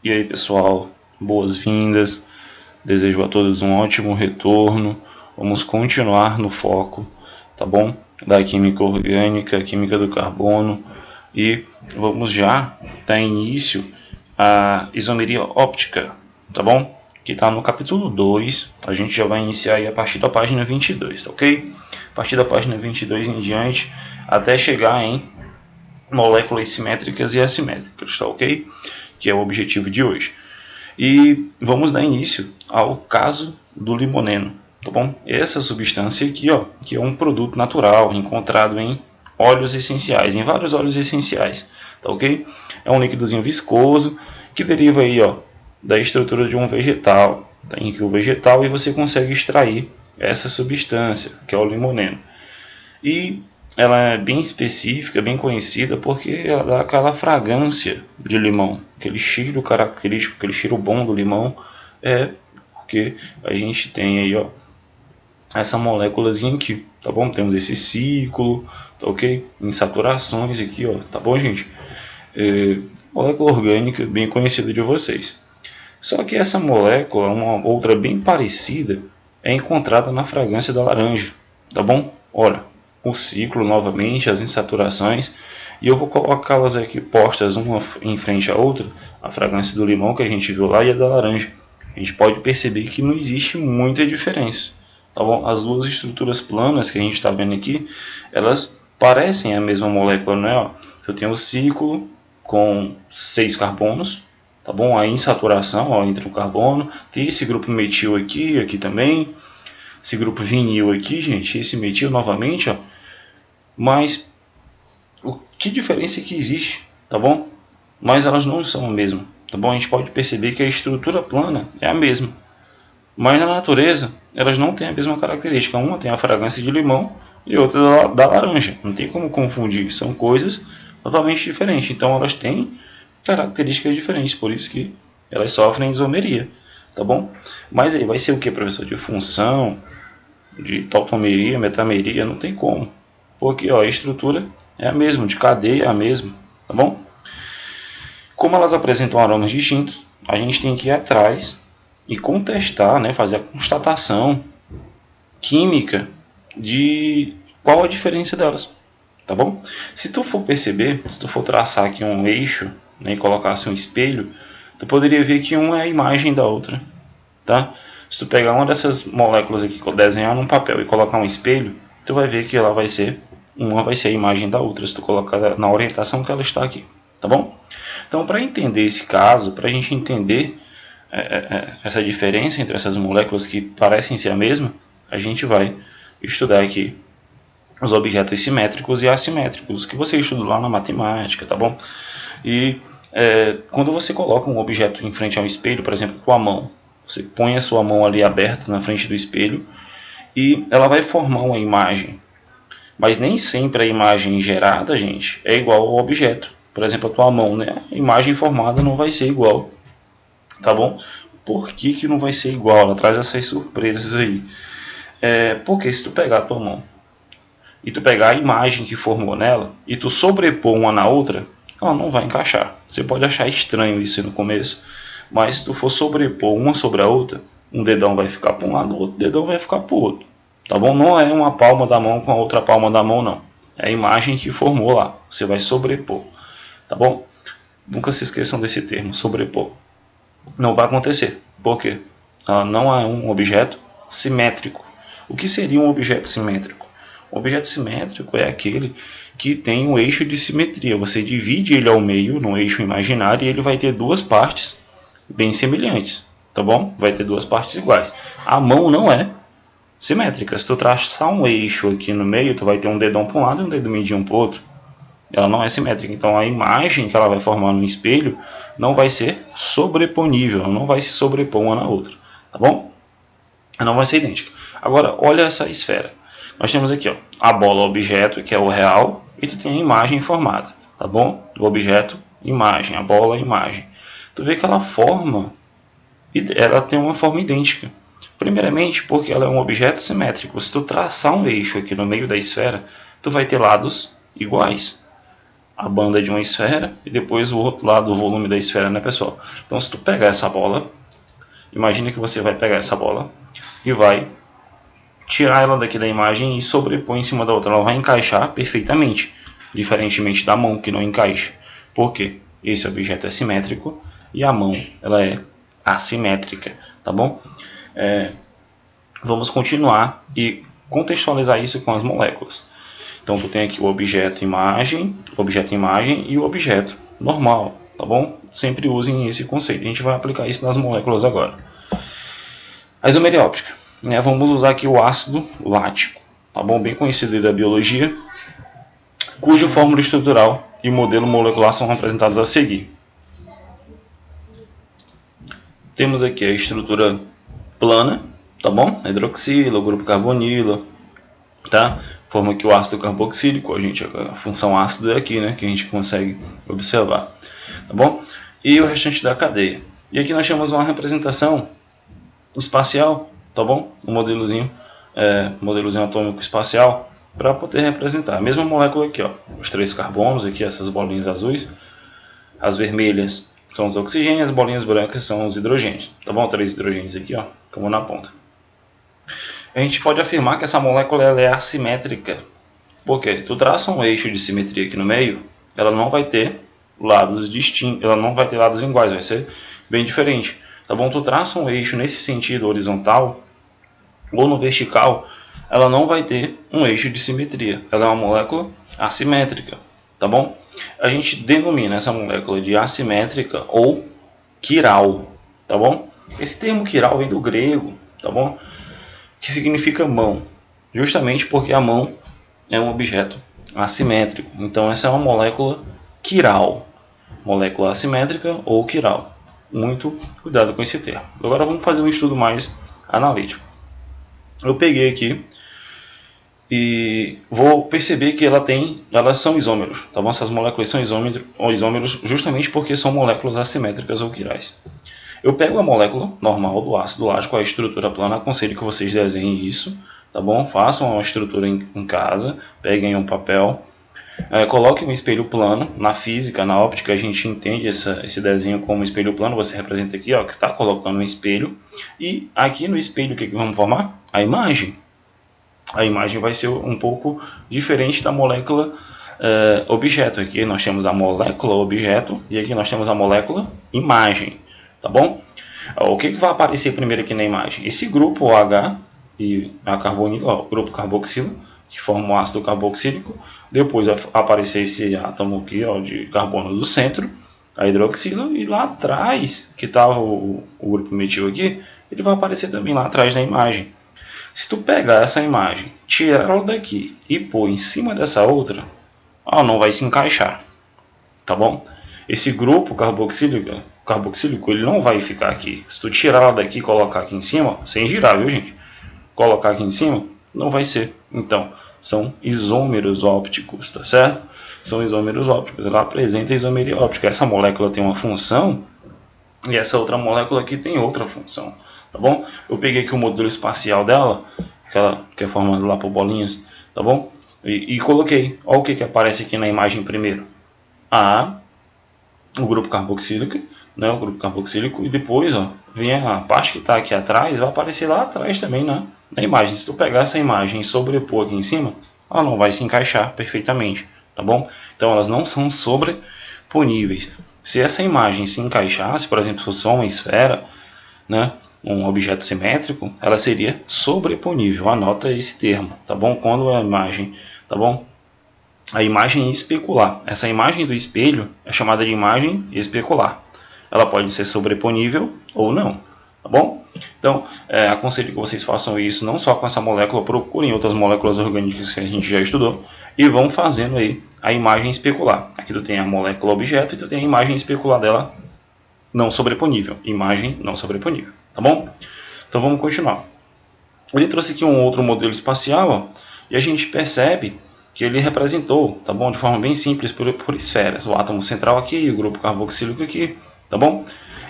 E aí pessoal, boas-vindas, desejo a todos um ótimo retorno, vamos continuar no foco, tá bom? Da química orgânica, química do carbono, e vamos já dar início à isomeria óptica, tá bom? Que está no capítulo 2, a gente já vai iniciar aí a partir da página 22, tá ok? A partir da página 22 em diante, até chegar em moléculas simétricas e assimétricas, tá ok? Que é o objetivo de hoje. E vamos dar início ao caso do limoneno, tá bom? Essa substância aqui, ó, que é um produto natural encontrado em óleos essenciais, em vários óleos essenciais, tá ok? É um líquidozinho viscoso que deriva aí, ó, da estrutura de um vegetal, tá? Em que o vegetal e você consegue extrair essa substância, que é o limoneno. E ela é bem específica, bem conhecida, porque ela dá aquela fragrância de limão, aquele cheiro característico, aquele cheiro bom do limão, é porque a gente tem aí, ó, essa moléculazinha aqui, tá bom? Temos esse ciclo, tá ok? Em saturações aqui, ó, tá bom, gente? Molécula orgânica bem conhecida de vocês. Só que essa molécula, uma outra bem parecida, é encontrada na fragrância da laranja, tá bom? Ora, o ciclo novamente, as insaturações, e eu vou colocá-las aqui postas uma em frente à outra, a fragrância do limão que a gente viu lá e a da laranja. A gente pode perceber que não existe muita diferença, tá bom? As duas estruturas planas que a gente está vendo aqui, elas parecem a mesma molécula, não é? Ó, eu tenho o ciclo com 6 carbonos, tá bom? A insaturação, ó, entre o carbono, tem esse grupo metil aqui, aqui também, esse grupo vinil aqui, gente, esse metil novamente, ó. Mas que diferença que existe, tá bom? Mas elas não são a mesma, tá bom? A gente pode perceber que a estrutura plana é a mesma, mas na natureza elas não têm a mesma característica. Uma tem a fragrância de limão e outra da laranja. Não tem como confundir, são coisas totalmente diferentes. Então elas têm características diferentes, por isso que elas sofrem isomeria, tá bom? Mas aí vai ser o que, professor? De função, de tautomeria, metameria, não tem como. Porque ó, a estrutura é a mesma, de cadeia é a mesma, tá bom? Como elas apresentam aromas distintos, a gente tem que ir atrás e contestar, né, fazer a constatação química de qual a diferença delas, tá bom? Se tu for perceber, se tu for traçar aqui um eixo, né, e colocasse um espelho, tu poderia ver que uma é a imagem da outra, tá? Se tu pegar uma dessas moléculas aqui, desenhar num papel e colocar um espelho, tu vai ver que ela vai ser, uma vai ser a imagem da outra, se tu colocar na orientação que ela está aqui, tá bom? Então, para entender esse caso, para a gente entender essa diferença entre essas moléculas que parecem ser a mesma, a gente vai estudar aqui os objetos simétricos e assimétricos, que você estudou lá na matemática, tá bom? E quando você coloca um objeto em frente a um espelho, por exemplo, com a mão, você põe a sua mão ali aberta na frente do espelho e ela vai formar uma imagem. Mas nem sempre a imagem gerada, gente, é igual ao objeto. Por exemplo, a tua mão, né? A imagem formada não vai ser igual, tá bom? Por que não vai ser igual? Ela traz essas surpresas aí. Porque se tu pegar a tua mão e tu pegar a imagem que formou nela e tu sobrepor uma na outra, ela não vai encaixar. Você pode achar estranho isso no começo, mas se tu for sobrepor uma sobre a outra, um dedão vai ficar para um lado, o outro dedão vai ficar para o outro, tá bom? Não é uma palma da mão com a outra palma da mão, não. É a imagem que formou lá. Você vai sobrepor, tá bom? Nunca se esqueçam desse termo, sobrepor. Não vai acontecer. Por quê? Ela não é um objeto simétrico. O que seria um objeto simétrico? Um objeto simétrico é aquele que tem um eixo de simetria. Você divide ele ao meio, num eixo imaginário, e ele vai ter duas partes bem semelhantes, tá bom? Vai ter duas partes iguais. A mão não é simétrica. Se tu traçar um eixo aqui no meio, tu vai ter um dedão para um lado e um dedo mindinho para o outro. Ela não é simétrica. Então a imagem que ela vai formar no espelho não vai ser sobreponível, não vai se sobrepor uma na outra, tá bom? Não vai ser idêntica. Agora, olha essa esfera. Nós temos aqui, ó, a bola objeto, que é o real, e tu tem a imagem formada, tá bom? O objeto, imagem, a bola, imagem. Tu vê que ela tem uma forma idêntica. Primeiramente, porque ela é um objeto simétrico. Se tu traçar um eixo aqui no meio da esfera, tu vai ter lados iguais. a banda de uma esfera e depois o outro lado, o volume da esfera, né, pessoal? Então, se tu pegar essa bola, imagine que você vai pegar essa bola e vai tirar ela daqui da imagem e sobrepor em cima da outra. Ela vai encaixar perfeitamente, diferentemente da mão que não encaixa. Por quê? Esse objeto é simétrico e a mão ela é assimétrica, tá bom? Vamos continuar e contextualizar isso com as moléculas. Então tu tem aqui o objeto imagem e o objeto normal, tá bom? Sempre usem esse conceito. A gente vai aplicar isso nas moléculas agora. A isomeria óptica, né? Vamos usar aqui o ácido lático, tá bom? Bem conhecido da biologia, cuja fórmula estrutural e modelo molecular são representados a seguir. Temos aqui a estrutura plana, tá bom? Hidroxila, o grupo carbonila, tá? Forma aqui o ácido carboxílico, a função ácido é aqui, né? Que a gente consegue observar, tá bom? E o restante da cadeia. E aqui nós temos uma representação espacial, tá bom? Um modelozinho atômico espacial para poder representar a mesma molécula aqui, ó. Os 3 carbonos aqui, essas bolinhas azuis, as vermelhas são os oxigênios, as bolinhas brancas são os hidrogênios, tá bom? 3 hidrogênios aqui, ó, como na ponta. A gente pode afirmar que essa molécula ela é assimétrica. Por quê? Tu traça um eixo de simetria aqui no meio, ela não vai ter lados distintos, ela não vai ter lados iguais, vai ser bem diferente. Tá bom? Tu traça um eixo nesse sentido horizontal ou no vertical, ela não vai ter um eixo de simetria. Ela é uma molécula assimétrica, tá bom? A gente denomina essa molécula de assimétrica ou quiral, tá bom? Esse termo quiral vem do grego, tá bom? Que significa mão, justamente porque a mão é um objeto assimétrico. Então essa é uma molécula quiral, molécula assimétrica ou quiral. Muito cuidado com esse termo. Agora vamos fazer um estudo mais analítico. Eu peguei aqui e vou perceber que elas são isômeros, tá bom? Essas moléculas são isômeros justamente porque são moléculas assimétricas ou quirais. Eu pego a molécula normal do ácido lático, a estrutura plana, aconselho que vocês desenhem isso, tá bom? Façam uma estrutura em casa, peguem um papel, coloquem um espelho plano. Na física, na óptica, a gente entende esse desenho como espelho plano. Você representa aqui, ó, que está colocando um espelho, e aqui no espelho o que vamos formar? A imagem. A imagem vai ser um pouco diferente da molécula objeto. Aqui nós temos a molécula objeto e aqui nós temos a molécula imagem. Tá bom? O que vai aparecer primeiro aqui na imagem? Esse grupo OH e a carbonila, o grupo carboxilo, que forma o ácido carboxílico. Depois vai aparecer esse átomo aqui, ó, de carbono do centro, a hidroxila. E lá atrás, que está o grupo metil aqui, ele vai aparecer também lá atrás na imagem. Se tu pegar essa imagem, tirar ela daqui e pôr em cima dessa outra, ela não vai se encaixar. Tá bom? Esse grupo carboxílico ele não vai ficar aqui. Se tu tirar ela daqui e colocar aqui em cima, sem girar, viu, gente? Colocar aqui em cima, não vai ser. Então, são isômeros ópticos, tá certo? São isômeros ópticos. Ela apresenta isomeria óptica. Essa molécula tem uma função e essa outra molécula aqui tem outra função, tá bom? Eu peguei aqui o modelo espacial dela, aquela que é formada lá por bolinhas, tá bom? E coloquei. Olha o que aparece aqui na imagem primeiro. O grupo carboxílico, né, o grupo carboxílico, e depois, ó, vem a parte que está aqui atrás, vai aparecer lá atrás também na imagem. Se tu pegar essa imagem e sobrepor aqui em cima, ela não vai se encaixar perfeitamente, tá bom? Então elas não são sobreponíveis. Se essa imagem se encaixasse, por exemplo, se fosse só uma esfera, né, um objeto simétrico, ela seria sobreponível. Anota esse termo, tá bom? Quando a imagem, tá bom? A imagem especular. Essa imagem do espelho é chamada de imagem especular. Ela pode ser sobreponível ou não, tá bom? Então, aconselho que vocês façam isso não só com essa molécula, procurem outras moléculas orgânicas que a gente já estudou e vão fazendo aí a imagem especular. Aqui tu tem a molécula objeto e tu tem a imagem especular dela não sobreponível. Imagem não sobreponível, tá bom? Então vamos continuar. Ele trouxe aqui um outro modelo espacial, ó, e a gente percebe que ele representou, tá bom, de forma bem simples por esferas, o átomo central aqui, o grupo carboxílico aqui, tá bom?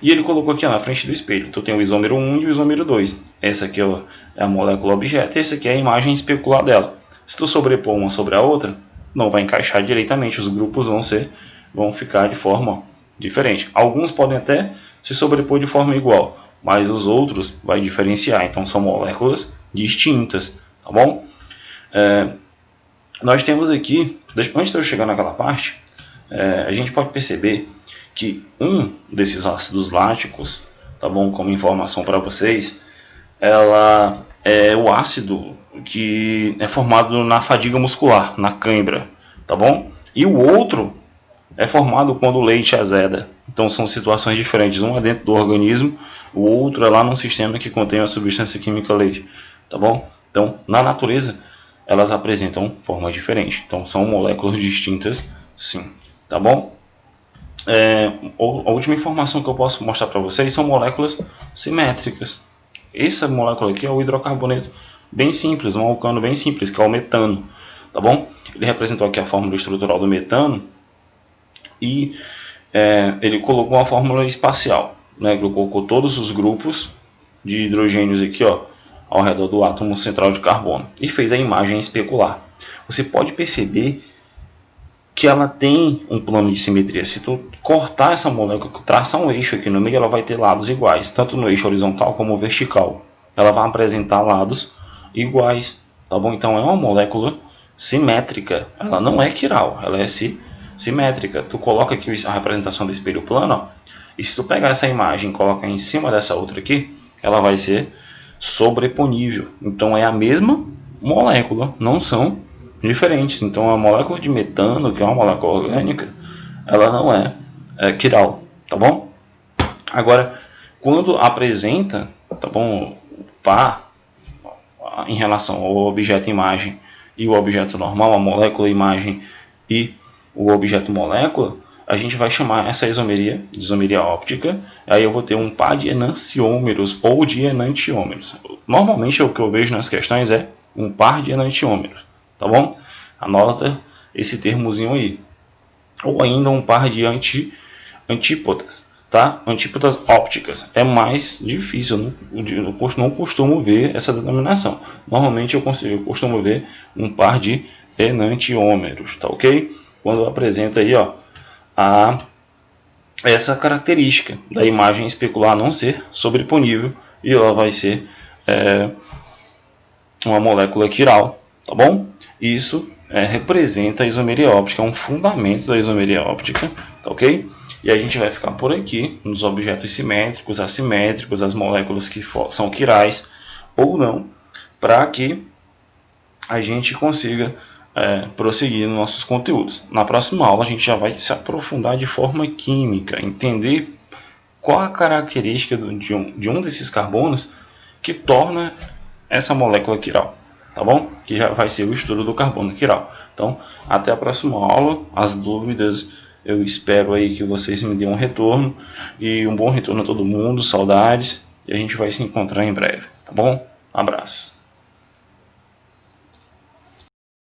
E ele colocou aqui ó, na frente do espelho. Tu tem o isômero 1 e o isômero 2. Essa aqui ó, é a molécula objeto, essa aqui é a imagem especular dela. Se tu sobrepor uma sobre a outra, não vai encaixar diretamente, os grupos vão ficar de forma diferente. Alguns podem até se sobrepor de forma igual, mas os outros vai diferenciar, então são moléculas distintas, tá bom? Nós temos aqui, antes de eu chegar naquela parte, a gente pode perceber que um desses ácidos láticos, tá bom, como informação para vocês, ela é o ácido que é formado na fadiga muscular, na cãibra, tá bom? E o outro é formado quando o leite azeda. Então são situações diferentes, um é dentro do organismo, o outro é lá num sistema que contém a substância química leite, tá bom? Então na natureza elas apresentam formas diferentes, então são moléculas distintas, sim, tá bom? A última informação que eu posso mostrar para vocês são moléculas simétricas. Essa molécula aqui é o hidrocarboneto bem simples, um alcano bem simples, que é o metano, tá bom? Ele representou aqui a fórmula estrutural do metano e ele colocou uma fórmula espacial, né? Ele colocou todos os grupos de hidrogênios aqui, ó, ao redor do átomo central de carbono e fez a imagem especular. Você pode perceber que ela tem um plano de simetria. Se tu cortar essa molécula, traçar um eixo aqui no meio, ela vai ter lados iguais, tanto no eixo horizontal como vertical. Ela vai apresentar lados iguais, tá bom? Então é uma molécula simétrica, ela não é quiral, ela é simétrica. Tu coloca aqui a representação do espelho plano, ó, e se tu pegar essa imagem e colocar em cima dessa outra aqui, ela vai ser sobreponível. Então é a mesma molécula, não são diferentes. Então a molécula de metano, que é uma molécula orgânica, ela não é quiral, tá bom? Agora, quando apresenta, tá bom, o par em relação ao objeto imagem e o objeto normal, a molécula imagem e o objeto molécula, a gente vai chamar essa isomeria de isomeria óptica. Aí eu vou ter um par de enantiômeros ou de enantiômeros. Normalmente o que eu vejo nas questões é um par de enantiômeros, tá bom? Anota esse termozinho aí. Ou ainda um par de antípodas, tá? Antípodas ópticas. É mais difícil, eu não costumo ver essa denominação. Normalmente eu costumo ver um par de enantiômeros, tá ok? Quando apresenta aí, ó, essa característica da imagem especular não ser sobreponível e ela vai ser uma molécula quiral, tá bom? Isso representa a isomeria óptica, é um fundamento da isomeria óptica, tá ok? E a gente vai ficar por aqui nos objetos simétricos, assimétricos, as moléculas que são quirais ou não, para que a gente consiga prosseguir nos nossos conteúdos. Na próxima aula a gente já vai se aprofundar de forma química, entender qual a característica de um desses carbonos que torna essa molécula quiral, tá bom? Que já vai ser o estudo do carbono quiral. Então, até a próxima aula. As dúvidas, eu espero aí que vocês me deem um retorno, e um bom retorno a todo mundo, saudades, e a gente vai se encontrar em breve, tá bom? Um abraço.